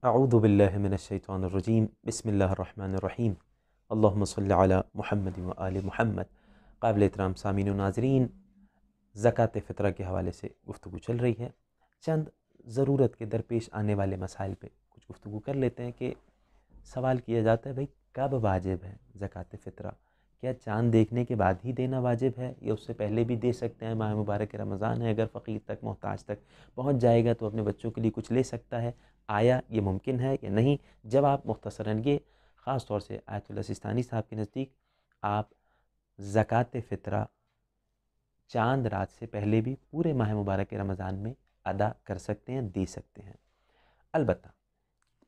اعوذ باللہ من الشیطان الرجیم بسم اللہ الرحمن الرحیم اللہم صلی علی محمد و آل محمد۔ قابل احترام سامعین و ناظرین، زکوٰۃ فطرہ کے حوالے سے گفتگو چل رہی ہے۔ چند ضرورت کے درپیش آنے والے مسائل پہ کچھ گفتگو کر لیتے ہیں کہ سوال کیا جاتا ہے بھائی کب واجب ہے زکوٰۃ فطرہ؟ کیا چاند دیکھنے کے بعد ہی دینا واجب ہے یا اس سے پہلے بھی دے سکتے ہیں؟ ماہ مبارک رمضان ہے، اگر فقیر تک محتاج تک پہنچ جائے گا تو اپنے بچوں کے لیے کچھ لے سکتا ہے، آیا یہ ممکن ہے یا نہیں؟ جواب مختصراً یہ، خاص طور سے آیت اللہ سستانی صاحب کے نزدیک آپ زکوٰۃ فطرہ چاند رات سے پہلے بھی پورے ماہ مبارک رمضان میں ادا کر سکتے ہیں، دے سکتے ہیں۔ البتہ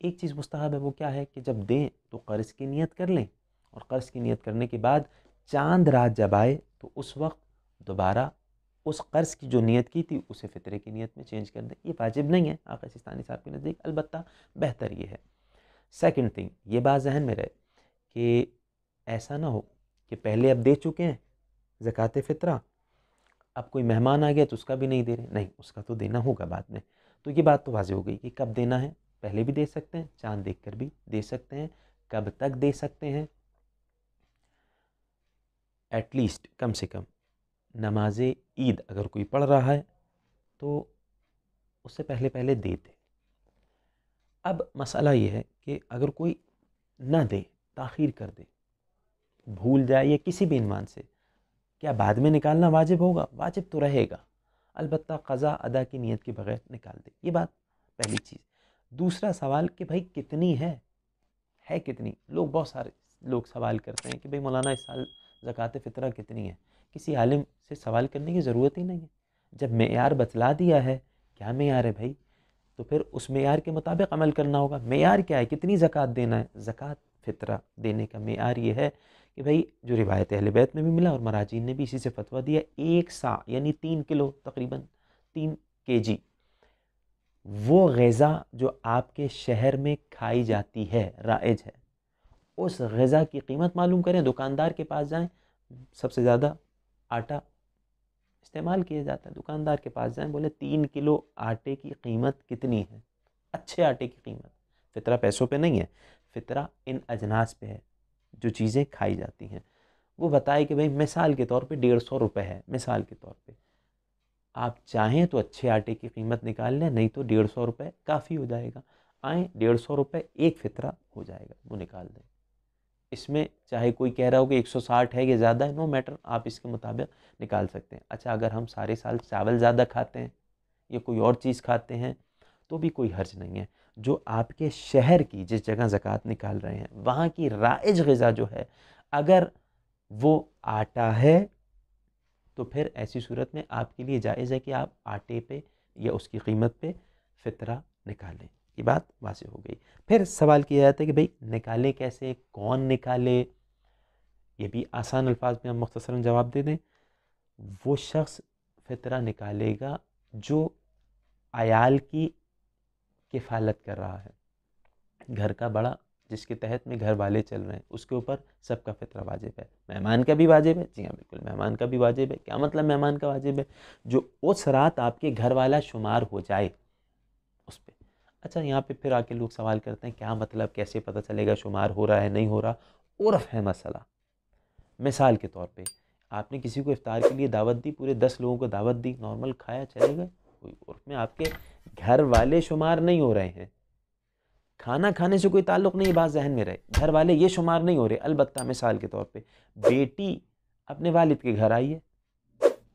ایک چیز مستحب ہے، وہ کیا ہے کہ جب دیں تو قرض کی نیت کر لیں، اور قرض کی نیت کرنے کے بعد چاند رات جب آئے تو اس وقت دوبارہ اس قرض کی جو نیت کی تھی اسے فطرے کی نیت میں چینج کر دیں۔ یہ واجب نہیں ہے آقا سستانی صاحب کے نزدیک، البتہ بہتر یہ ہے۔ سیکنڈ تھنگ، یہ بات ذہن میں رہے کہ ایسا نہ ہو کہ پہلے اب دے چکے ہیں زکوٰۃ فطرہ، اب کوئی مہمان آ گیا تو اس کا بھی نہیں دے رہے، نہیں، اس کا تو دینا ہوگا بعد میں۔ تو یہ بات تو واضح ہو گئی کہ کب دینا ہے، پہلے بھی دے سکتے ہیں، چاند دیکھ کر بھی دے سکتے ہیں، کب تک دے سکتے ہیں؟ ایٹ لیسٹ کم سے کم نماز عید اگر کوئی پڑھ رہا ہے تو اس سے پہلے پہلے دے دے۔ اب مسئلہ یہ ہے کہ اگر کوئی نہ دے، تاخیر کر دے، بھول جائے یا کسی بھی عنوان سے، کیا بعد میں نکالنا واجب ہوگا؟ واجب تو رہے گا، البتہ قضا ادا کی نیت کے بغیر نکال دے۔ یہ بات پہلی چیز۔ دوسرا سوال کہ بھائی کتنی ہے کتنی؟ بہت سارے لوگ سوال کرتے ہیں کہ بھائی مولانا اس سال زکوٰۃ فطرہ کتنی ہے؟ کسی عالم سے سوال کرنے کی ضرورت ہی نہیں ہے، جب معیار بتلا دیا ہے۔ کیا معیار ہے بھائی؟ تو پھر اس معیار کے مطابق عمل کرنا ہوگا۔ معیار کیا ہے؟ کتنی زکوٰۃ دینا ہے؟ زکوٰۃ فطرہ دینے کا معیار یہ ہے کہ بھائی جو روایت اہل بیت میں بھی ملا اور مراجعین نے بھی اسی سے فتویٰ دیا، 1 سا یعنی 3 کلو، تقریباً 3 kg وہ غذا جو آپ کے شہر میں کھائی جاتی ہے، رائج ہے، اس غذا کی قیمت معلوم کریں، دکاندار کے پاس جائیں۔ سب سے زیادہ آٹا استعمال کیا جاتا ہے، دکاندار کے پاس جائیں، بولے 3 کلو آٹے کی قیمت کتنی ہے؟ اچھے آٹے کی قیمت، فطرہ پیسوں پہ نہیں ہے، فطرہ ان اجناس پہ ہے جو چیزیں کھائی جاتی ہیں۔ وہ بتائے کہ بھئی مثال کے طور پہ 150 روپے ہے، مثال کے طور پہ آپ چاہیں تو اچھے آٹے کی قیمت نکال لیں، نہیں تو 150 روپے کافی ہو جائے گا۔ آئیں 150 روپے ایک فطرہ ہو جائے گا، وہ نکال دیں۔ اس میں چاہے کوئی کہہ رہا ہو کہ 160 ہے یا زیادہ ہے، نو میٹر، آپ اس کے مطابق نکال سکتے ہیں۔ اچھا اگر ہم سارے سال چاول زیادہ کھاتے ہیں یا کوئی اور چیز کھاتے ہیں تو بھی کوئی حرج نہیں ہے۔ جو آپ کے شہر کی، جس جگہ زکوٰۃ نکال رہے ہیں، وہاں کی رائج غذا جو ہے، اگر وہ آٹا ہے تو پھر ایسی صورت میں آپ کے لیے جائز ہے کہ آپ آٹے پہ یا اس کی قیمت پہ فطرہ نکالیں۔ یہ بات واضح ہو گئی۔ پھر سوال کیا جاتا ہے کہ بھئی نکالے کیسے، کون نکالے؟ یہ بھی آسان الفاظ میں ہم مختصراً جواب دے دیں، وہ شخص فطرہ نکالے گا جو عیال کی کفالت کر رہا ہے، گھر کا بڑا جس کے تحت میں گھر والے چل رہے ہیں، اس کے اوپر سب کا فطرہ واجب ہے۔ مہمان کا بھی واجب ہے، جی ہاں بالکل مہمان کا بھی واجب ہے۔ کیا مطلب مہمان کا واجب ہے؟ جو اس رات آپ کے گھر والا شمار ہو جائے اس پہ۔ اچھا یہاں پہ پھر آ کے لوگ سوال کرتے ہیں کیا مطلب، کیسے پتہ چلے گا شمار ہو رہا ہے نہیں ہو رہا؟ عرف ہے مسئلہ۔ مثال کے طور پہ آپ نے کسی کو افطار کے لیے دعوت دی، پورے 10 لوگوں کو دعوت دی، نارمل کھایا چلے گئے، کوئی عرف میں آپ کے گھر والے شمار نہیں ہو رہے ہیں۔ کھانا کھانے سے کوئی تعلق نہیں، بات ذہن میں رہے، گھر والے یہ شمار نہیں ہو رہے۔ البتہ مثال کے طور پہ بیٹی اپنے والد کے گھر آئی ہے،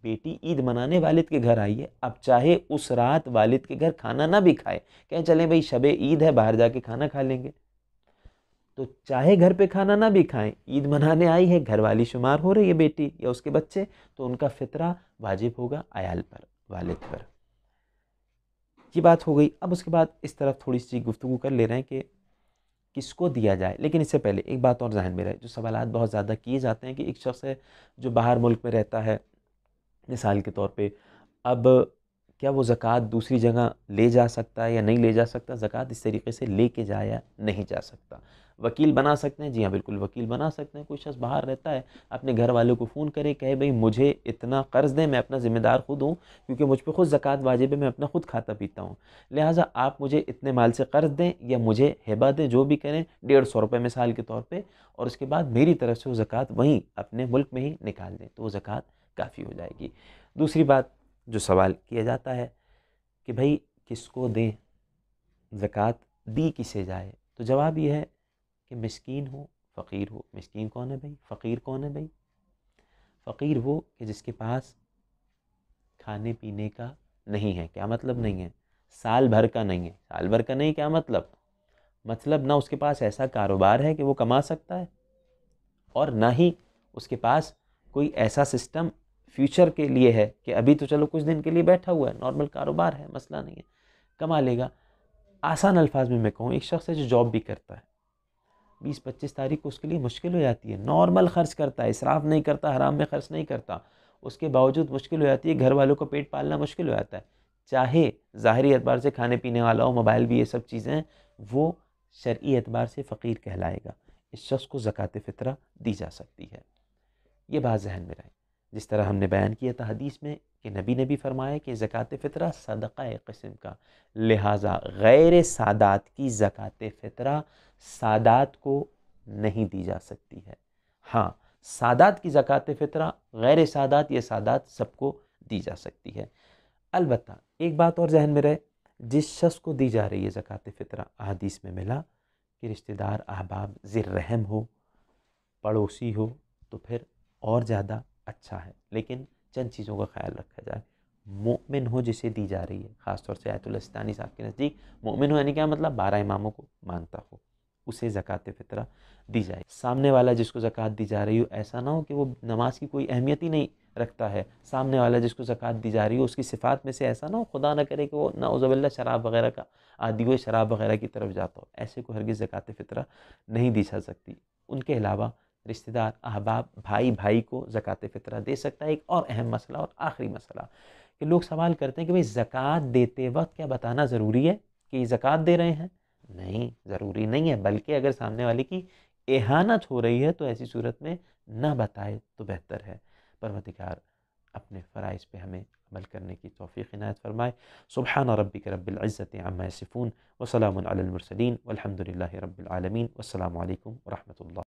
بیٹی عید منانے والد کے گھر آئی ہے، اب چاہے اس رات والد کے گھر کھانا نہ بھی کھائے، کہیں چلیں بھئی شب عید ہے باہر جا کے کھانا کھا لیں گے، تو چاہے گھر پہ کھانا نہ بھی کھائیں، عید منانے آئی ہے، گھر والی شمار ہو رہی ہے بیٹی یا اس کے بچے، تو ان کا فطرہ واجب ہوگا عیال پر، والد پر۔ یہ بات ہو گئی۔ اب اس کے بعد اس طرف تھوڑی سی گفتگو کر لے رہے ہیں کہ کس کو دیا جائے، لیکن اس سے پہلے ایک بات اور ذہن میں رہے، جو سوالات بہت زیادہ کیے جاتے ہیں کہ ایک شخص ہے جو باہر ملک میں رہتا ہے، مثال کے طور پہ، اب کیا وہ زکوٰۃ دوسری جگہ لے جا سکتا ہے یا نہیں لے جا سکتا؟ زکوٰۃ اس طریقے سے لے کے جایا نہیں جا سکتا۔ وکیل بنا سکتے ہیں؟ جی ہاں بالکل وکیل بنا سکتے ہیں۔ کوئی شخص باہر رہتا ہے، اپنے گھر والوں کو فون کرے، کہے بھئی مجھے اتنا قرض دیں، میں اپنا ذمہ دار خود ہوں کیونکہ مجھ پہ خود زکوٰۃ واجب ہے، میں اپنا خود کھاتا پیتا ہوں، لہٰذا آپ مجھے اتنے مال سے قرض دیں یا مجھے ہبہ دیں، جو بھی کریں، 150 روپے مثال کے طور پہ، اور اس کے بعد میری طرف سے وہ زکوٰۃ وہیں اپنے ملک میں ہی نکال دیں، تو وہ زکوٰۃ کافی ہو جائے گی۔ دوسری بات جو سوال کیا جاتا ہے کہ بھئی کس کو دیں، زکوٰۃ دی کسے جائے، تو جواب یہ ہے کہ مسکین ہو، فقیر ہو۔ مسکین کون ہے بھائی؟ فقیر کون ہے بھائی؟ فقیر وہ کہ جس کے پاس کھانے پینے کا نہیں ہے۔ کیا مطلب نہیں ہے؟ سال بھر کا نہیں ہے۔ سال بھر کا نہیں کیا مطلب؟ مطلب نہ اس کے پاس ایسا کاروبار ہے کہ وہ کما سکتا ہے، اور نہ ہی اس کے پاس کوئی ایسا سسٹم فیوچر کے لیے ہے کہ ابھی تو چلو کچھ دن کے لیے بیٹھا ہوا ہے، نارمل کاروبار ہے، مسئلہ نہیں ہے، کما لے گا۔ آسان الفاظ میں کہوں، ایک شخص ہے جو جاب بھی کرتا ہے، 20-25 تاریخ کو اس کے لیے مشکل ہو جاتی ہے، نارمل خرچ کرتا ہے، اسراف نہیں کرتا، حرام میں خرچ نہیں کرتا، اس کے باوجود مشکل ہو جاتی ہے، گھر والوں کو پیٹ پالنا مشکل ہو جاتا ہے، چاہے ظاہری اعتبار سے کھانے پینے والا ہو، موبائل بھی، یہ سب چیزیں، وہ شرعی اعتبار سے فقیر کہلائے گا۔ اس شخص کو زکوٰۃ فطرہ دی جا سکتی ہے۔ یہ بات ذہن میں رہے، جس طرح ہم نے بیان کیا تھا حدیث میں کہ نبی نے بھی فرمایا کہ زکوٰۃ فطرہ صدقہ قسم کا، لہٰذا غیر سادات کی زکوٰۃ فطرہ سادات کو نہیں دی جا سکتی ہے۔ ہاں، سادات کی زکوٰۃ فطرہ غیر سادات یا سادات سب کو دی جا سکتی ہے۔ البتہ ایک بات اور ذہن میں رہے، جس شخص کو دی جا رہی ہے زکوٰۃ فطرہ، احادیث میں ملا کہ رشتہ دار، احباب، ذی الرحم ہو، پڑوسی ہو، تو پھر اور زیادہ اچھا ہے، لیکن چند چیزوں کا خیال رکھا جائے۔ مومن ہو جسے دی جا رہی ہے، خاص طور سے آیت اللہ سستانی صاحب کے نزدیک مومن ہو یعنی کیا مطلب؟ 12 اماموں کو مانتا ہو، اسے زکوٰۃ فطرہ دی جائے۔ سامنے والا جس کو زکوٰۃ دی جا رہی ہو، ایسا نہ ہو کہ وہ نماز کی کوئی اہمیت ہی نہیں رکھتا ہے، سامنے والا جس کو زکوٰۃ دی جا رہی ہو اس کی صفات میں سے ایسا نہ ہو، خدا نہ کرے کہ وہ نعوذ باللہ شراب وغیرہ کا عادی ہو، شراب وغیرہ کی طرف جاتا ہو، ایسے کو ہرگز زکوٰۃ فطرہ نہیں دی جا سکتی۔ ان کے علاوہ رشتہ دار، احباب، بھائی کو زکوٰۃ فطرہ دے سکتا ہے۔ ایک اور اہم مسئلہ اور آخری مسئلہ کہ لوگ سوال کرتے ہیں کہ بھئی زکوٰۃ دیتے وقت کیا بتانا ضروری ہے کہ یہ زکوٰۃ دے رہے ہیں؟ نہیں، ضروری نہیں ہے، بلکہ اگر سامنے والے کی اہانت ہو رہی ہے تو ایسی صورت میں نہ بتائے تو بہتر ہے۔ پروردگار اپنے فرائض پہ ہمیں عمل کرنے کی توفیق عنایت فرمائے۔ سبحان ربک رب العزت عما یصفون وسلام علی المرسلین والحمد للہ رب العالمین، والسلام علیکم ورحمۃ اللہ۔